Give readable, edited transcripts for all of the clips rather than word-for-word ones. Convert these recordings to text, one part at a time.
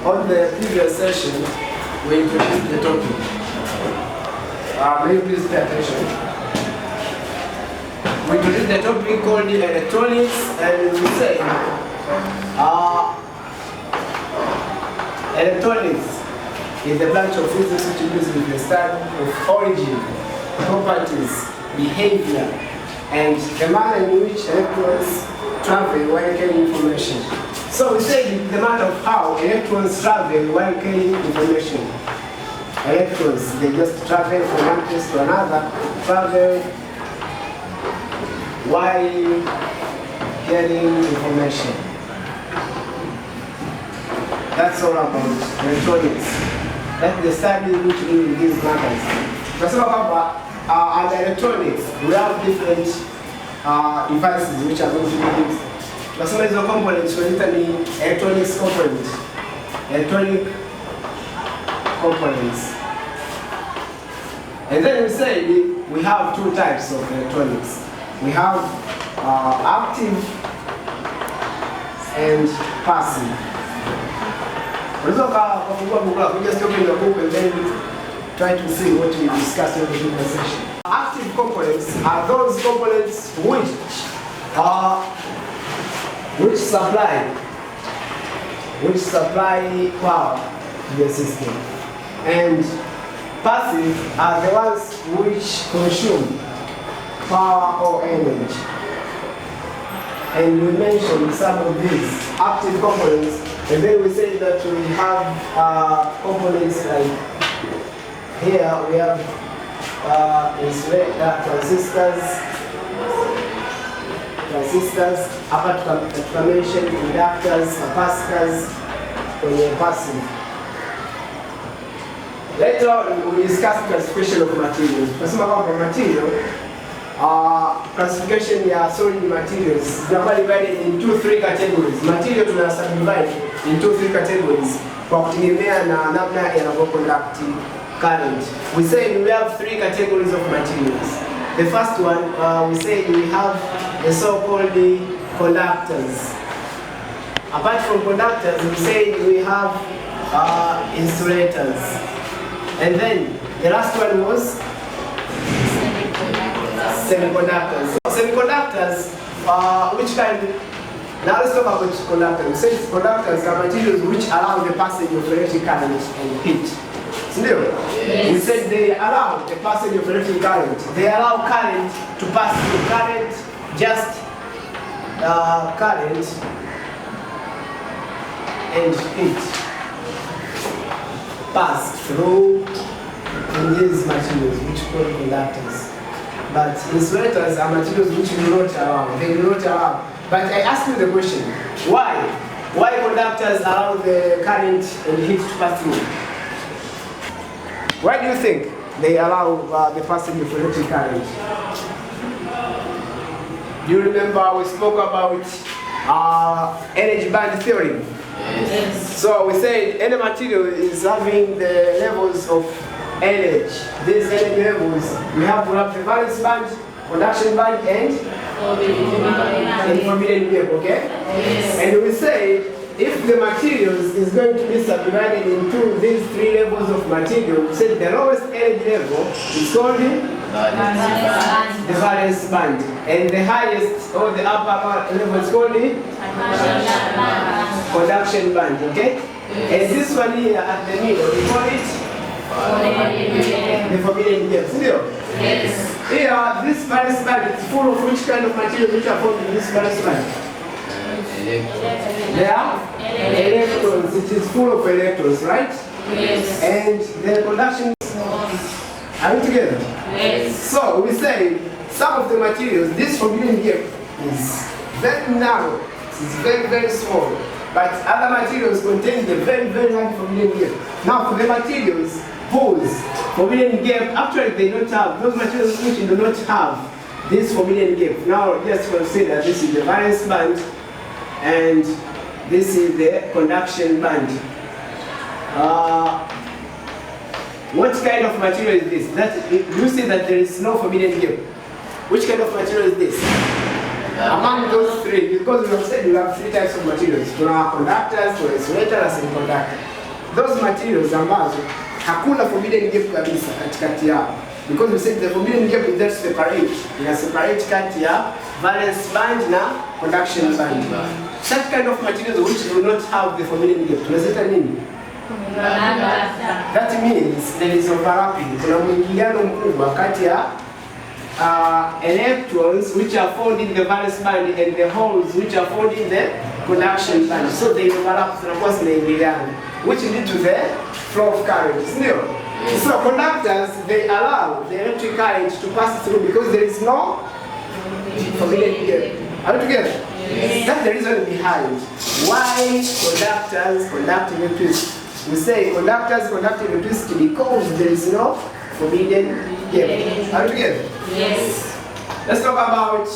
On the previous session, we introduced the topic. May you please pay attention? We introduced the topic called electronics, and we say electronics is the branch of physics which deals with the study of origin, properties, behavior, and the manner in which electrons travel while carrying information. So we say the matter of how electrons travel while carrying information. Electrons, they just travel from one place to another, travel while carrying information. That's all about electronics. That's the study which deals with these matters. Let's talk about under electronics, we have different devices which are going to be used. Some of the components we need electronics component, electronic components. And then we say we have two types of electronics. We have active and passive. We just open the book and then try to see what we discussed in the previous session. Active components are those components which supply power to the system, and passive are the ones which consume power or energy. And we mentioned some of these active components, and then we say that we have components like here we have insulator, transistors, hapa tukamention inductors, capacitors kwenye passive. Later on we discuss classification of materials. Tunasema kwamba material classification ya solid materials zinakuwa divided into three categories. Material tuna subdivide into three categories kwa kutegemea na namna yanavyoconduct current. We say we have three categories of materials. The first one, we say we have the so-called conductors. Apart from conductors, we say we have insulators. And then the last one was semiconductors. Semiconductors, which kind? Now let's talk about conductors. We say conductors are materials which allow the passage of electric current and heat. Yes. We said they allow the passage of electric current. They allow current to pass through. Current, just current and heat pass through in these materials which call conductors. But insulators are materials which do not allow. They do not allow. But I ask you the question, why? Why conductors allow the current and heat to pass through? Why do you think they allow the passage of electric current? Do you remember we spoke about energy band theory? Yes. So we said any material is having the levels of energy. These energy levels, we have the valence band, conduction band, and forbidden gap, okay? Yes. And we say if the materials is going to be subdivided into these three levels of material, we say the lowest energy level is called the valence band, and the highest or the upper level is called the conduction band, okay? And this one here at the middle, we call it the forbidden gap. Yes. Here, this valence band is full of which kind of material which are formed in this valence band? They are electrons. It is full of electrons, right? Yes. And the conduction is... Are we together? Yes. So we say some of the materials, this forbidden gap is very narrow. It is very, very small. But other materials contain the very, very high forbidden gap. Now for the materials whose forbidden gap, actually they don't have, those materials which do not have this forbidden gap. Now just consider this is the valence band and this is the conduction band. What kind of material is this? That you see that there is no forbidden gap. Which kind of material is this? Among those three, because we have said we have three types of materials. Tuna conductors, tuna insulator, and semiconductor. those materials ambazo hakuna forbidden gap kabisa katikati yao. Because we said the forbidden gap is that separate. Ina separate kati ya valence band na conduction band. Such kind of materials which do not have the forbidden gap, tunazita nini? That means there is overlapping. Kuna mwingiliano mkubwa kati ya electrons which are found in the valence band and the holes which are found in the conduction band. So they overlap, zinakuwa zinaingiliana, which lead to the flow of current. Ndio? So conductors, they allow the electric current to pass through because there is no forbidden gap. Are we together? Yes. That's the reason behind why conductors conduct electricity. We say conductors conduct electricity because there is no forbidden gap. Are we together? Yes. Let's talk about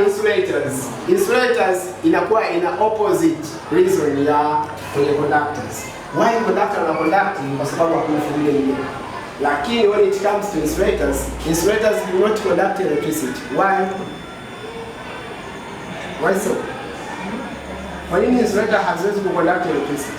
insulators. Insulators inakuwa ina opposite reason ya kwenye conductors. Why conductor na conducting? Kwa sababu hakuna forbidden gap. Lakini when it comes to insulators, insulators do not conduct electricity. Why? Why so? Kwa nini insulator haziwezi kuconduct electricity?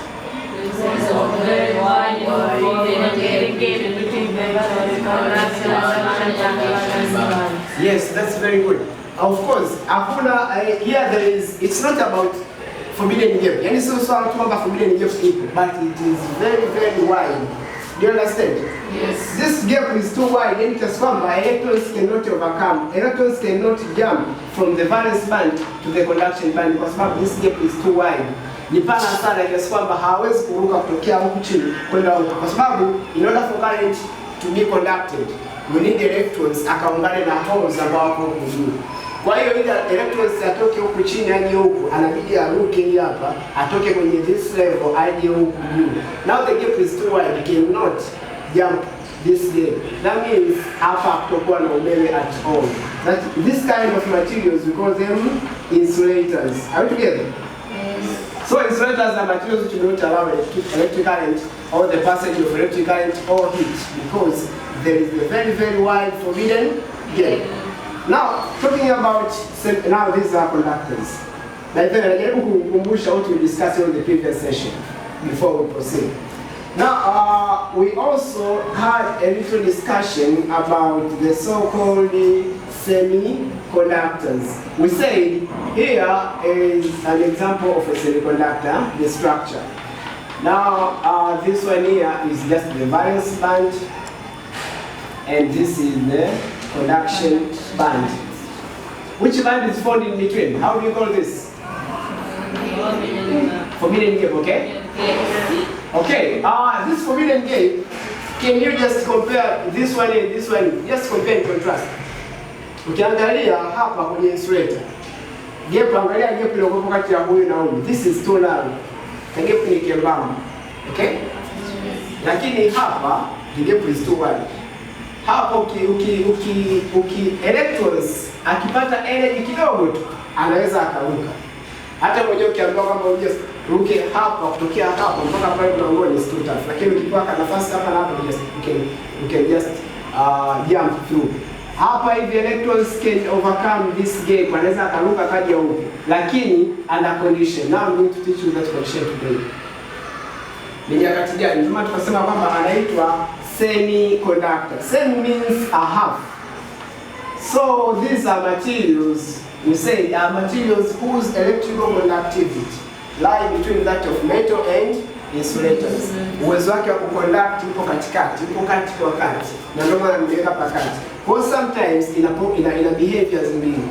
Yes, that's very good. Of course, hakuna here there is, it's not about forbidden gap. Yani sio swala tu kwamba forbidden gap ipo, but it is very wide. Do you understand? Yes. This gap is too wide, and it's kwamba electrons cannot overcome. Electrons cannot jump from the valence band to the conduction band kwa sababu this gap is too wide. Ni pana sana kiasi kwamba hawezi kuruka kutokea huku chini kwenda huko, kwa sababu in order for current to be conducted, we need electrons akaungane na holes ambao wako huku juu. Kwa hiyo ile electrons atoke huku chini aje huku, anabidi aruke hii hapa, atoke kwenye this level aje huku juu. Now the gap is too wide, cannot jump this gap. That means hapa kutokuwa na umeme at all. That this kind of materials we call them insulators. Are we together? Yes. So insulators are materials which do not allow electric current or the passage of electric current or heat because there is a very wide forbidden gap. Now, talking about, now these are conductors. Like then, najaribu kukumbusha what we discussed in the previous session before we proceed. Now, we also had a little discussion about the so-called semiconductors. We said here is an example of a semiconductor, the structure. Now, this one here is just the valence band, and this is the conduction band. Which band is found in between? How do you call this? Forbidden gap, okay? Yes. Okay, this forbidden gap, can you just compare this one and this one? Just compare and contrast. Ukiangalia hapa kwenye insulator, gap, angalia gap iliyokuwa kati ya huyu na huyu. This is too narrow. The gap ni kembamba. Okay? Lakini hapa, the gap is too wide. Hapa electrons akipata energy kidogo tu anaweza akaruka. Hata mwenyewe ukiambiwa kwamba uje ruke hapa kutokea hapa mpaka pale mlangoni is too tough. Lakini ukipata nafasi hapa na hapa you can just jump through. Hapa hivi electrons can overcome this gap, anaweza akaruka kaja huko. Lakini under condition. Now I'm going to teach you that condition today. Ni nyakati gani? Ndio maana tukasema kwamba anaitwa semiconductor. Semi means a half. So these are materials, we say, are materials whose electrical conductivity lie between that of metal and insulators. Uwezo wake wa kuconduct uko katikati, uko kati kwa kati. Na ndio maana nimeweka pakati. Kwa sometimes ina behaviors mbili.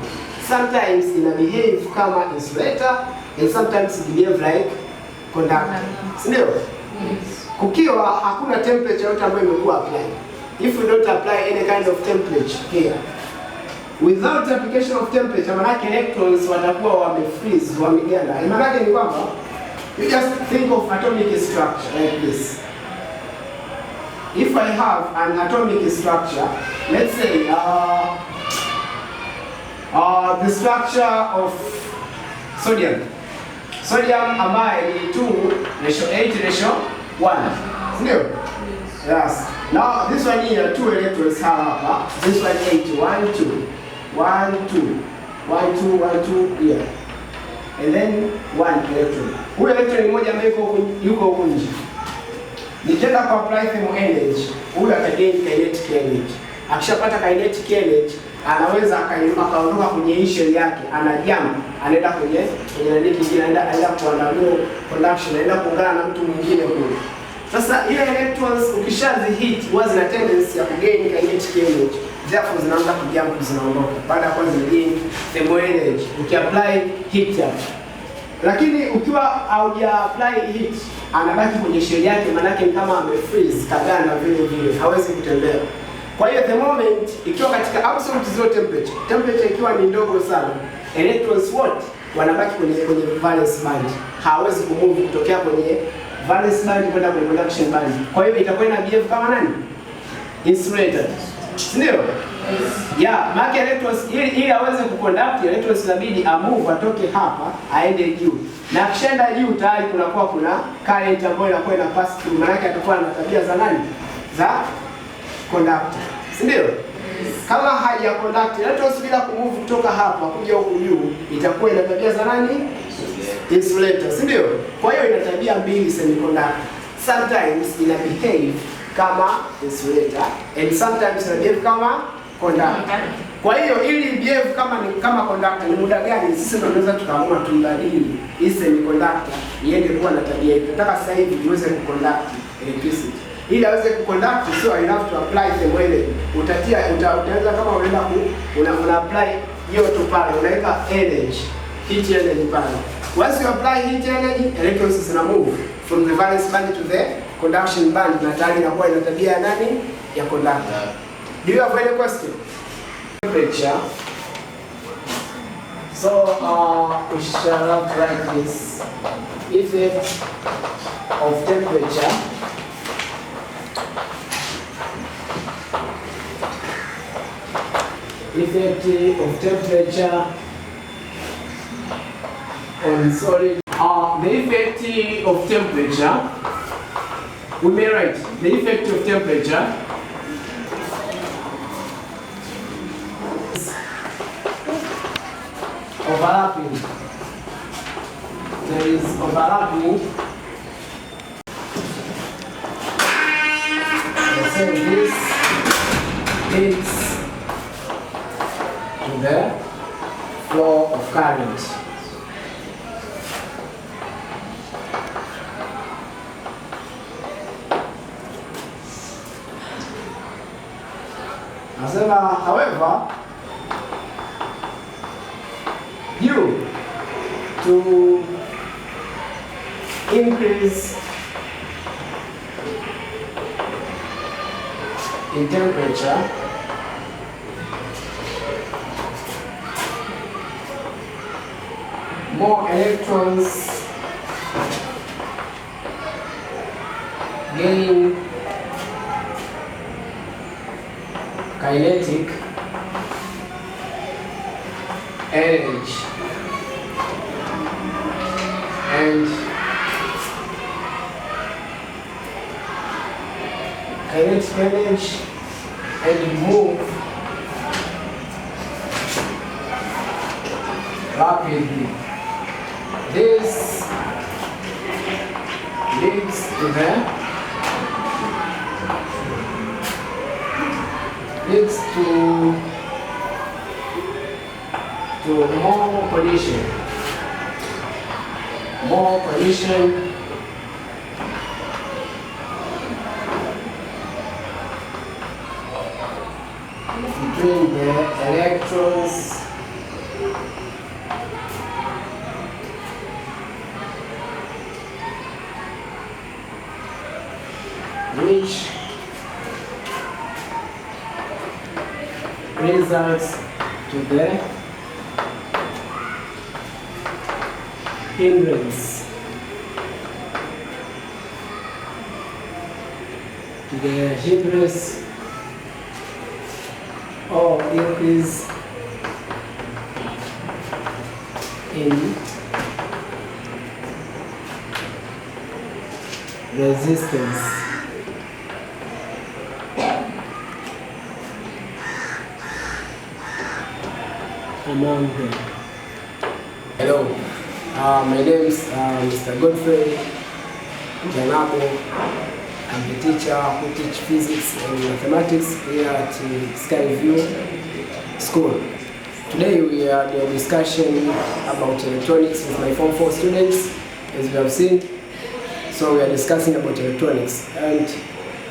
Sometimes ina behave kama insulator and sometimes it behave like conductor. Ndio? Yes. Kukiwa hakuna temperature yote ambayo imekuwa apply. If you don't apply any kind of temperature here, without application of temperature, manake electrons watakuwa wamefreeze, wameganda. Manake ni kwamba you just think of atomic structure like this. If I have an atomic structure, let's say the structure of sodium. Sodium ambaye ni 2:8:1. Ndio? Yes. Now this one here, 2 electrons hapa. This one 8, 1, 2. 1, 2. 1, 2, 1, 2 here. And then 1 electron. Huyo electron mmoja ambaye yuko huko nje. Nikienda ku apply thermal energy, huyu atagain kinetic energy. Akishapata kinetic energy, anaweza akaondoka kwenye hii shell yake, anajump, anaenda kwenye nani kingine, anaenda kuandamua conduction, anaenda kuungana na mtu mwingine kule. Sasa ile electrons ukishazi hit huwa zina tendency ya kugain kinetic energy. Therefore zinaanza kujump, zinaondoka. Baada ya kwanza zinagain thermal energy. Ukiapply heat hapo. Lakini ukiwa hauja apply heat, anabaki kwenye shell yake, maana yake kama amefreeze, kaganda vile vile, hawezi kutembea. Kwa hiyo the moment ikiwa katika absolute zero temperature, temperature ikiwa ni ndogo sana, electrons wote wanabaki kwenye valence band. Hawezi kumove kutokea kwenye valence band kwenda kwenye conduction band. Kwa hiyo itakuwa ina behave kama nani? Insulator. Ndio? Yes. Yeah, maana electrons ili aweze kuconduct, electrons inabidi amove atoke hapa aende juu. Na akishaenda juu tayari kunakuwa kuna current ambayo inakuwa ina pass through. Maana yake atakuwa na tabia za nani? Za conductor. Si ndio? Yes. Kama haja conduct, electrons bila kumove kutoka hapa kuja huku juu, itakuwa ina tabia za nani? Insulator. Si ndio? Kwa hiyo ina tabia mbili semiconductor. Sometimes ina behave kama insulator and sometimes ina behave kama conductor. Kwa hiyo ili behave kama conductor, ni muda gani sisi ndio tunaweza tukaamua tuibadili hii semiconductor iende kuwa na tabia hii. Nataka sasa hivi iweze kuconduct electricity. Ili aweze kuconduct, so I have to apply thermal energy. Utaanza kama unaenda una apply joto pale, unaweka energy, heat energy pale. Once you apply heat energy, electrons zina move from the valence band to the conduction band, na tayari inakuwa ina tabia ya nani? Ya conductor. Do you have any question? Temperature. So we shall write this effect of temperature on solid. The effect of temperature, we may write the effect of temperature overlapping. There is overlapping. So this leads to the flow of current. However, due to increase in temperature, more electrons gain kinetic energy and move rapidly. This leads to more collision between the electrons which results to the hindrance, or increase in resistance. Among them. Hello, my name is Mr. Godfrey Janapo. I'm the teacher who teach physics and mathematics here at Skyview School. Today we are doing a discussion about electronics with my Form 4 students, as we have seen. So we are discussing about electronics, and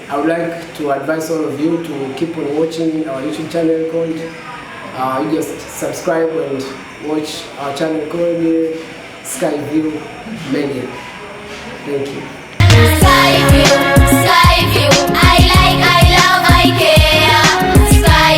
I would like to advise all of you to keep on watching our YouTube channel called, you just subscribe and watch our channel called Skyview Media. Thank you. Skyview, Skyview.